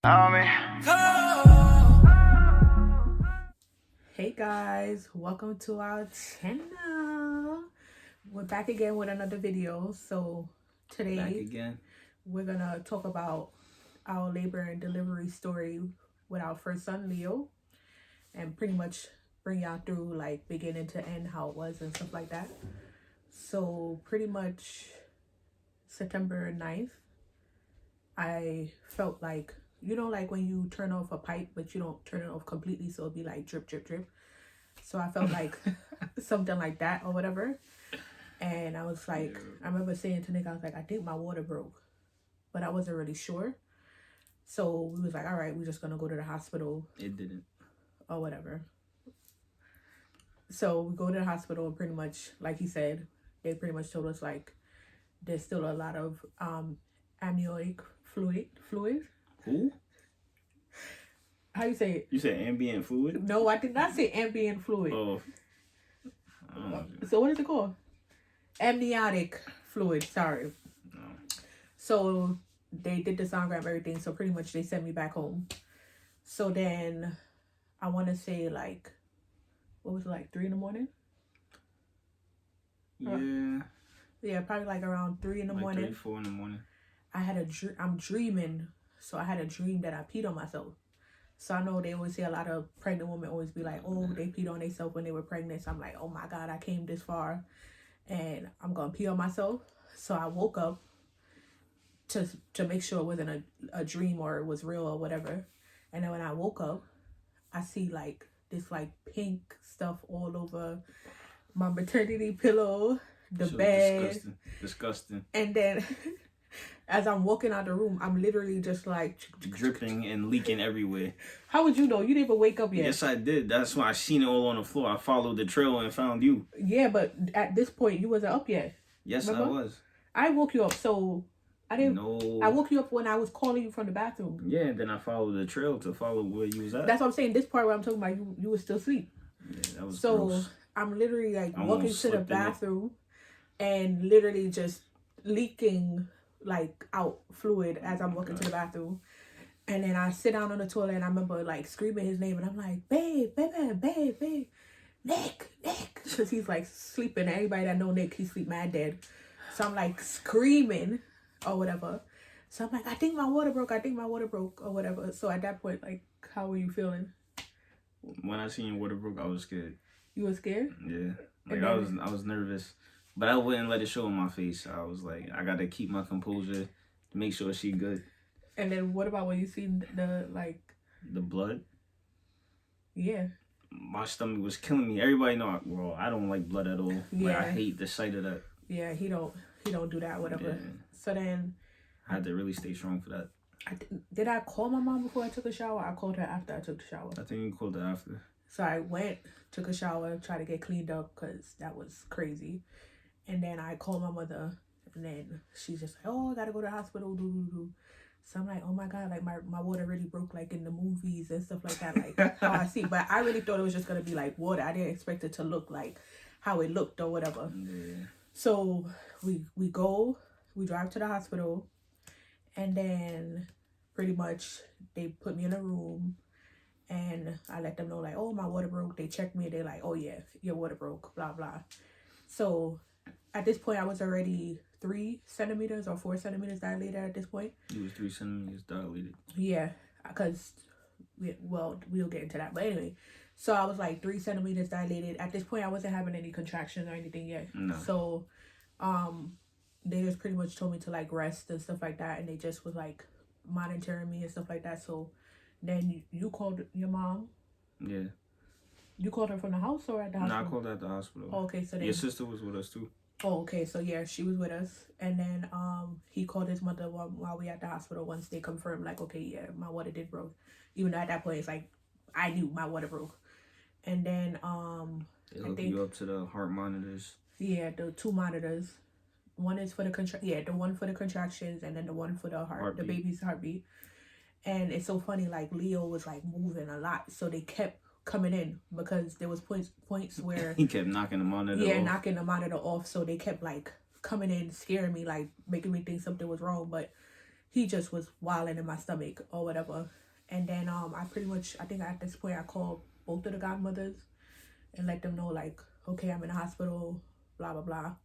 Hey guys, welcome to our channel. We're back again with another video. So today we're gonna talk about our labor and delivery story with our first son Leo, and pretty much bring y'all through like beginning to end how it was and stuff like that. So pretty much September 9th, I felt like, like when you turn off a pipe but you don't turn it off completely, so it'll be like drip drip drip. So I felt like something like that or whatever. And I was like, I remember saying to Nick, I was like, I think my water broke, but I wasn't really sure. So we was like, all right, we're just gonna go to the hospital. It didn't. Or whatever. So we go to the hospital, and pretty much, like he said, they pretty much told us like there's still a lot of amniotic fluid. Who? How you say it? You said ambient fluid? No, I did not say ambient fluid. Oh. So what is it called? Amniotic fluid, sorry. No. So they did the sonogram, everything. So pretty much they sent me back home. So then I want to say like, what was it, like 3 in the morning? Yeah. Yeah, probably like around 3 in the morning. 3, 4 in the morning. I'm dreaming. So I had a dream that I peed on myself. So I know they always say a lot of pregnant women always be like, oh, they peed on themselves when they were pregnant. So I'm like, oh my God, I came this far and I'm going to pee on myself. So I woke up to make sure it wasn't a dream or it was real or whatever. And then when I woke up, I see like this like pink stuff all over my maternity pillow, the bed. Disgusting. And then as I'm walking out the room, I'm literally just like dripping and leaking everywhere. How would you know? You didn't even wake up yet. Yes, I did. That's why I seen it all on the floor. I followed the trail and found you. Yeah, but at this point, you wasn't up yet. Yes, remember? I was. I woke you up, so I didn't. No. I woke you up when I was calling you from the bathroom. Yeah, and then I followed the trail to follow where you was at. That's what I'm saying. This part where I'm talking about, you were still asleep. Yeah, that was so gross. I'm literally like walking to the bathroom and literally just leaking like out fluid as I'm walking to the bathroom. And then I sit down on the toilet and I remember like screaming his name and I'm like, babe, Nick. Because he's like sleeping. Everybody that know Nick, he sleep mad dead. So I'm like screaming or whatever. So I'm like, I think my water broke or whatever. So at that point, like, how were you feeling? When I seen your water broke, I was scared. You were scared? Yeah. Like I was nervous. But I wouldn't let it show in my face. I was like, I gotta keep my composure to make sure she good. And then what about when you seen the blood? Yeah. My stomach was killing me. Everybody know, well, I don't like blood at all. Yeah. Like, I hate the sight of that. Yeah, he don't do that, whatever. Yeah. So then I had to really stay strong for that. Did I call my mom before I took a shower? I called her after I took the shower. I think you called her after. So I went, took a shower, tried to get cleaned up because that was crazy. And then I called my mother, and then she's just like, oh, I gotta go to the hospital, So I'm like, oh my God, like my water really broke like in the movies and stuff like that, like how I see. But I really thought it was just gonna be like water. I didn't expect it to look like how it looked or whatever. Yeah. So we drive to the hospital, and then pretty much they put me in a room, and I let them know like, oh, my water broke. They checked me, they're like, oh yeah, your water broke, blah blah. So at this point, I was already 3 centimeters or 4 centimeters dilated at this point. You was 3 centimeters dilated. Yeah, because, we'll get into that. But anyway, so I was like 3 centimeters dilated. At this point, I wasn't having any contractions or anything yet. No. So, they just pretty much told me to like rest and stuff like that. And they just was like monitoring me and stuff like that. So then you called your mom? Yeah. You called her from the house or at the hospital? No, I called her at the hospital. Oh, okay, so then your sister was with us too. Oh, okay. So yeah, she was with us, and then he called his mother while we at the hospital. Once they confirmed, like, okay, yeah, my water did broke. Even though at that point it's like I knew my water broke, and then they hooked you up to the heart monitors. Yeah, the 2 monitors. One is for the the one for the contractions, and then the one for the heartbeat. The baby's heartbeat. And it's so funny, like Leo was like moving a lot, so they kept coming in because there was points where he kept knocking the monitor off. Knocking the monitor off. So they kept like coming in, scaring me, like making me think something was wrong. But he just was wilding in my stomach or whatever. And then I think at this point I called both of the godmothers and let them know, like, okay, I'm in the hospital, blah blah blah.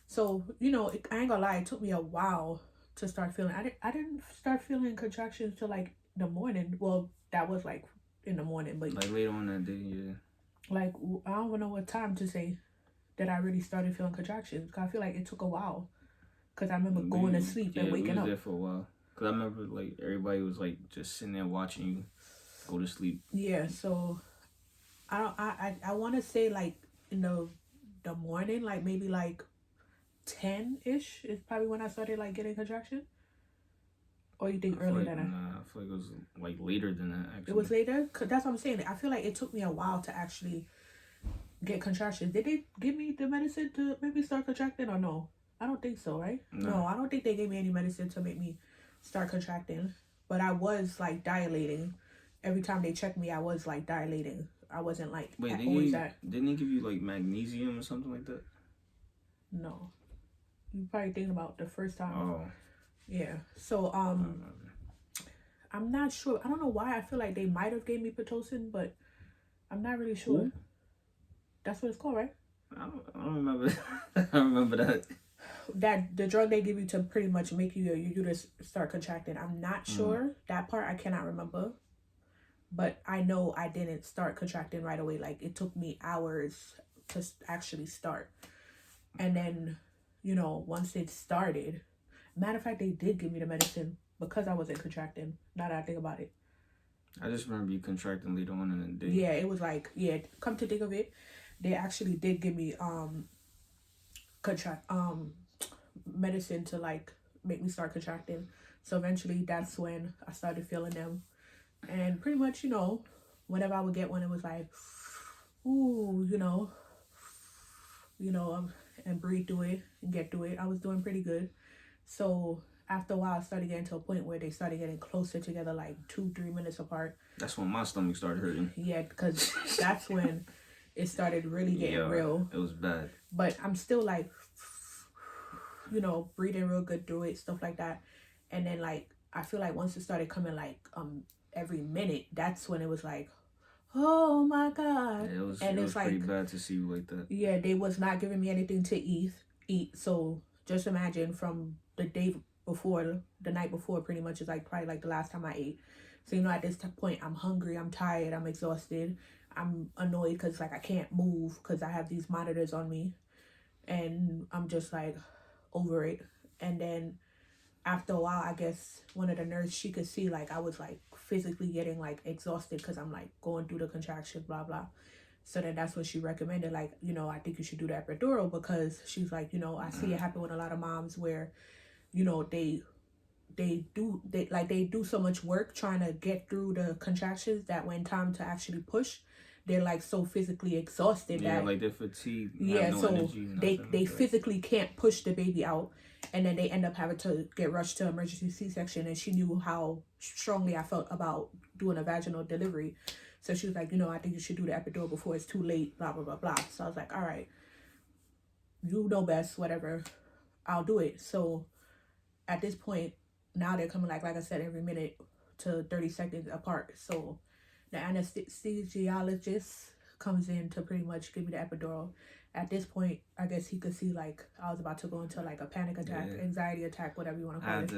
So I ain't gonna lie, it took me a while to start feeling. I didn't start feeling contractions till like the morning. Well, that was like in the morning, but like later on that day, yeah. Like I don't even know what time to say that I really started feeling contractions. Cause I feel like it took a while. Cause I remember going to sleep and waking we was up. There for a while. Cause I remember like everybody was like just sitting there watching you go to sleep. Yeah, so I want to say like in the morning, like maybe like 10-ish is probably when I started like getting contraction. Or you think earlier than that? Nah, I feel like it was like later than that. Actually, it was later. Cause that's what I'm saying. I feel like it took me a while to actually get contractions. Did they give me the medicine to make me start contracting or no? I don't think so, right? No, I don't think they gave me any medicine to make me start contracting. But I was like dilating. Every time they checked me, I was like dilating. I wasn't like didn't they give you like magnesium or something like that? No. You probably thinking about the first time. Oh. Yeah. So I'm not sure. I don't know why I feel like they might have gave me Pitocin, but I'm not really sure. Ooh. That's what it's called, right? I don't remember. I don't remember that. That the drug they give you to pretty much make your uterus start contracting. I'm not sure. That part I cannot remember. But I know I didn't start contracting right away. Like it took me hours to actually start. And then, once it started, matter of fact, they did give me the medicine because I wasn't contracting. Now that I think about it. I just remember you contracting later on in the day. Yeah, it was like, come to think of it, they actually did give me medicine to like make me start contracting. So eventually that's when I started feeling them. And pretty much, whenever I would get one, it was like, ooh, and breathe through it and get through it. I was doing pretty good. So after a while, I started getting to a point where they started getting closer together, like 2-3 minutes apart. That's when my stomach started hurting. Yeah, because that's when it started really getting real. It was bad. But I'm still like, breathing real good through it, stuff like that. And then like, I feel like once it started coming like every minute, that's when it was like, oh my God. Yeah, it was pretty bad to see you like that. Yeah, they was not giving me anything to eat. So just imagine from the day before, the night before, pretty much is like probably like the last time I ate. So, at this point, I'm hungry, I'm tired, I'm exhausted. I'm annoyed because like I can't move because I have these monitors on me. And I'm just like over it. And then after a while, I guess one of the nurses, she could see like I was like physically getting like exhausted because I'm like going through the contraction, blah, blah. So then that's when she recommended like, I think you should do the epidural because she's like, I see it happen with a lot of moms where, they do so much work trying to get through the contractions that when time to actually push, they're like so physically exhausted that like they're fatigued. Yeah, so they physically can't push the baby out, and then they end up having to get rushed to emergency C-section. And she knew how strongly I felt about doing a vaginal delivery, so she was like, I think you should do the epidural before it's too late, blah blah blah blah. So I was like, all right, you know best, whatever, I'll do it. So at this point, now they're coming like I said, every minute to 30 seconds apart. So the anesthesiologist comes in to pretty much give me the epidural. At this point, I guess he could see like I was about to go into like a panic attack, anxiety attack, whatever you want to call it.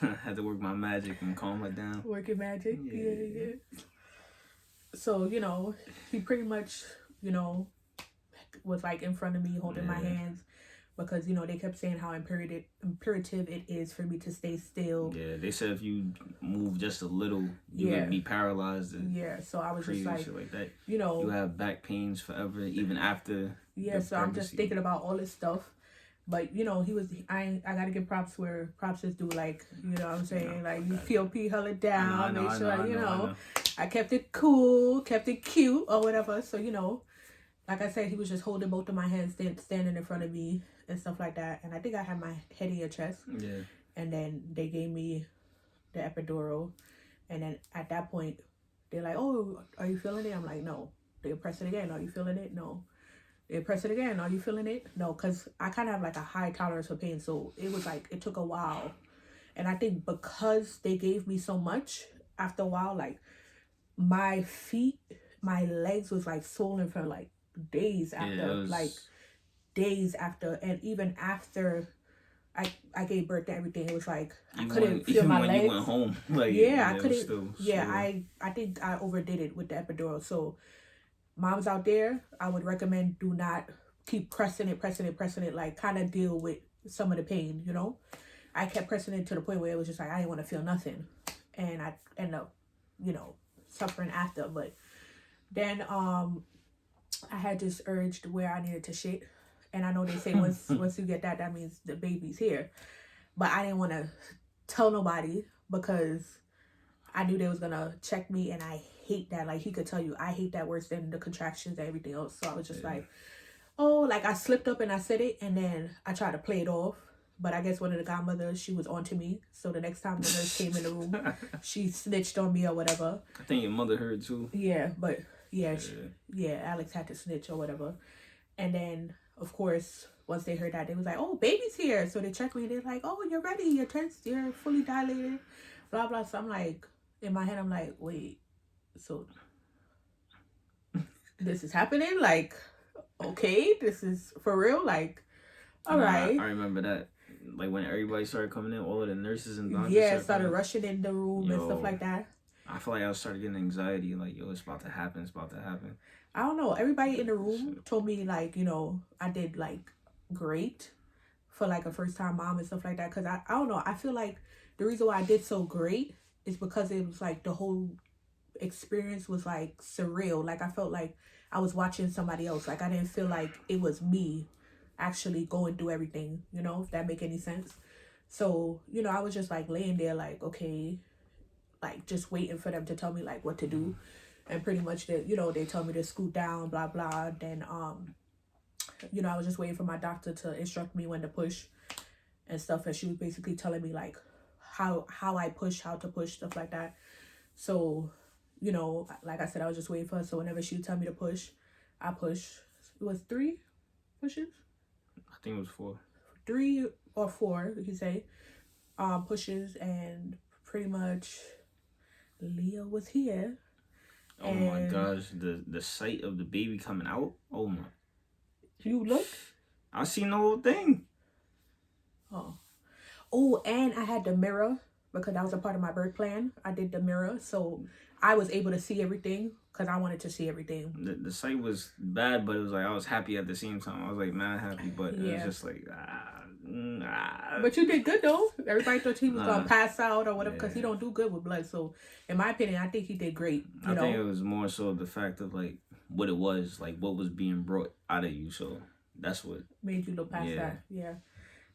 I had to work my magic and calm her down. Work your magic? Yeah. So, he pretty much, was like in front of me holding my hands. Because, they kept saying how imperative it is for me to stay still. Yeah, they said if you move just a little, you would be paralyzed. Yeah, so I was just like, shit like that. You have back pains forever, even after. Yeah, so I'm just thinking about all this stuff. But, I got to give props where props is due. Like, you know what I'm saying? Like, you POP held it down. Make sure, I kept it cool, kept it cute or whatever. So, like I said, he was just holding both of my hands, standing in front of me and stuff like that. And I think I had my head in your chest. Yeah. And then they gave me the epidural. And then at that point, they're like, oh, are you feeling it? I'm like, no. They press it again. Are you feeling it? No. They press it again. Are you feeling it? No, because I kind of have like a high tolerance for pain. So it was like, it took a while. And I think because they gave me so much, after a while, like my feet, my legs was like swollen for like days after, like days after, and even after I gave birth to everything, it was like I couldn't feel my legs. You went home, like yeah, I couldn't. Yeah, I think I overdid it with the epidural. So moms out there, I would recommend do not keep pressing it, like kind of deal with some of the pain, you know. I kept pressing it to the point where it was just like I didn't want to feel nothing, and I ended up, you know, suffering after. But then I had this urge to where I needed to shit, and I know they say once you get that means the baby's here, but I didn't want to tell nobody because I knew they was gonna check me, and I hate that. Like he could tell you, I hate that worse than the contractions and everything else. So I was just like, oh, like I slipped up and I said it, and then I tried to play it off. But I guess one of the godmothers, she was onto me. So the next time the nurse came in the room, she snitched on me or whatever. I think your mother heard too. Yeah, but yeah, Alex had to snitch or whatever. And then, of course, once they heard that, they was like, oh, baby's here. So they checked me and they're like, oh, you're ready. You're fully dilated. Blah, blah. So I'm like, in my head, I'm like, wait, so this is happening? Like, okay, this is for real? Like, all right. I remember that. Like when everybody started coming in, all of the nurses and doctors. Yeah, started rushing in the room and stuff like that. I feel like I started getting anxiety. Like, yo, it's about to happen. It's about to happen. I don't know. Everybody in the room told me, like, you know, I did, like, great for, like, a first-time mom and stuff like that. Because I don't know. I feel like the reason why I did so great is because it was, like, the whole experience was, like, surreal. Like, I felt like I was watching somebody else. Like, I didn't feel like it was me actually going through everything, you know, if that make any sense. So, you know, I was just, like, laying there, like, okay, like, just waiting for them to tell me, like, what to do. And pretty much, you know, they tell me to scoot down, blah, blah. Then, you know, I was just waiting for my doctor to instruct me when to push and stuff. And she was basically telling me, like, how I push, how to push, stuff like that. So, you know, like I said, I was just waiting for her. So whenever she would tell me to push, I push. It was 3 pushes? I think it was 4. 3 or 4, you could say, pushes. And pretty much Leo was here. Oh my gosh, the sight of the baby coming out. Oh my. You look? I seen the whole thing. Oh, and I had the mirror because that was a part of my birth plan. I did the mirror, so I was able to see everything because I wanted to see everything. The sight was bad, but it was like I was happy at the same time. I was like mad happy, but it was just like But you did good though. Everybody thought he was gonna pass out or whatever because he don't do good with blood. So in my opinion, I think he did great. I think it was more so the fact of like what it was, like what was being brought out of you. So that's what made you look past that. Yeah.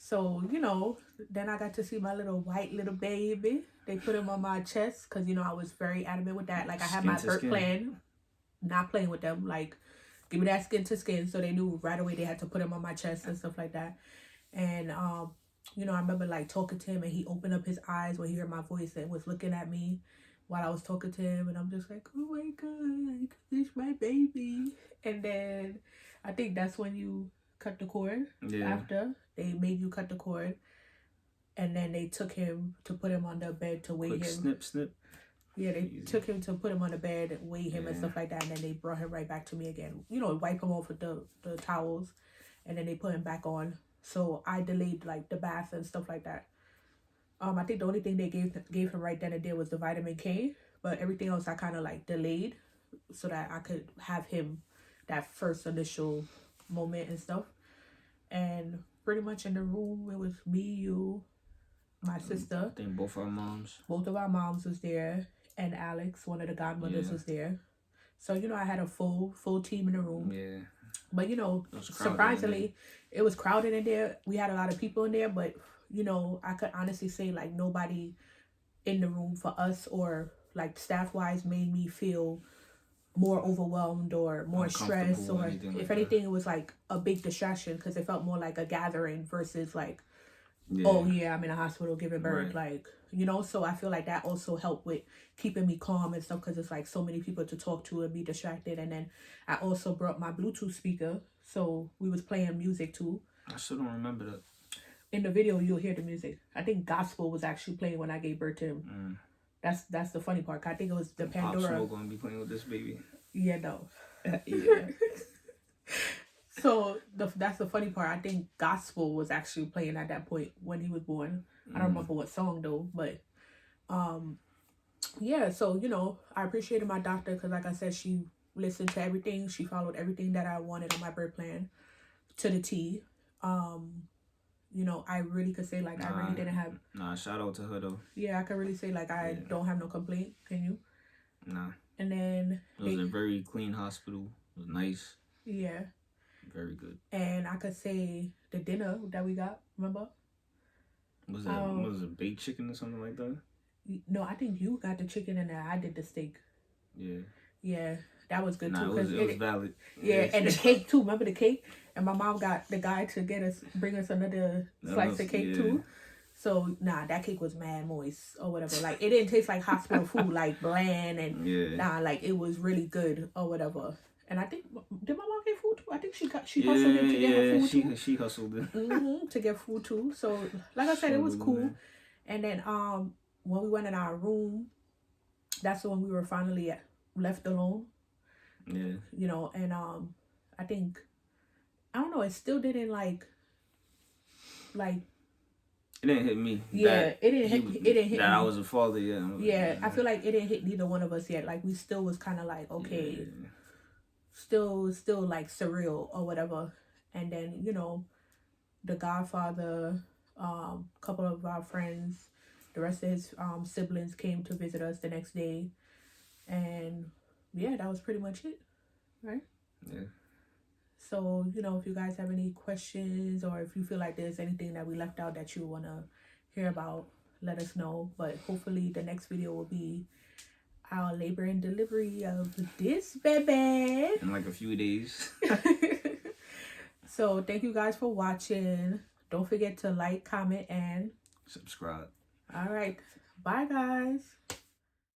So, you know, then I got to see my white little baby. They put him on my chest because, you know, I was very adamant with that. Like I had my birth plan, not playing with them. Like give me that skin to skin. So they knew right away they had to put him on my chest and stuff like that. And, you know, I remember like talking to him and he opened up his eyes when he heard my voice and was looking at me while I was talking to him. And I'm just like, oh my God, it's my baby. And then I think that's when you cut the cord. After they made you cut the cord. And then they took him to put him on the bed to weigh him. Snip. Yeah, they took him to put him on the bed and weigh him and stuff like that. And then they brought him right back to me again. You know, wipe him off with the towels. And then they put him back on. So I delayed like the bath and stuff like that. I think the only thing they gave him right then and there was the vitamin K. But everything else I kind of like delayed so that I could have him that first initial moment and stuff. And pretty much in the room, it was me, you, my sister. I think both our moms. Both of our moms was there. And Alex, one of the godmothers, was there. So, you know, I had a full team in the room. Yeah. But, you know, surprisingly, it was crowded in there. We had a lot of people in there. But, you know, I could honestly say, like, nobody in the room for us or, like, staff-wise made me feel more overwhelmed or more stressed. Or if anything, it was, like, a big distraction because it felt more like a gathering versus, like, oh, yeah, I'm in a hospital giving birth. Right. Like, you know, so I feel like that also helped with keeping me calm and stuff because it's like so many people to talk to and be distracted. And then I also brought my Bluetooth speaker. So we was playing music too. I still don't remember that. in the video you'll hear the music. I think gospel was actually playing when I gave birth to him. That's the funny part. I think it was the Pandora. Pop Smoke gonna be playing with this baby. Yeah, no. Yeah. So that's the funny part. I think gospel was actually playing at that point when he was born. I don't remember what song though, but yeah. So I appreciated my doctor because, like I said, she listened to everything. She followed everything that I wanted on my birth plan to the T. I really could say like I really didn't have. Shout out to her though. Yeah, I could really say like I don't have no complaint. Can you? Nah. And then it was a very clean hospital. It was nice. Yeah. Very good. And I could say the dinner that we got. Remember? Was it baked chicken or something like that? No, I think you got the chicken and I did the steak. Yeah. Yeah, that was good too. It was valid. Yeah, and the cake too. Remember the cake? And my mom got the guy to bring us another slice of cake too. So that cake was mad moist or whatever. Like it didn't taste like hospital food, like bland and like it was really good or whatever. And I think did my mom get food too? I think she hustled it to get her food too. She hustled it to get food too. So like I said, it was cool. And then when we went in our room, that's when we were finally left alone. Yeah. And I think I don't know. It still didn't like. It didn't hit me. Yeah, it didn't hit me. That I was a father yet. Yeah, I feel like it didn't hit neither one of us yet. Like we still was kind of like okay. Yeah. Still like surreal or whatever. And then the godfather, couple of our friends, the rest of his siblings came to visit us the next day, and yeah, that was pretty much it, right? Yeah. So if you guys have any questions or if you feel like there's anything that we left out that you want to hear about, let us know. But hopefully the next video will be our labor and delivery of this baby in like a few days. So thank you guys for watching. Don't forget to like, comment, and subscribe. All right. Bye, guys.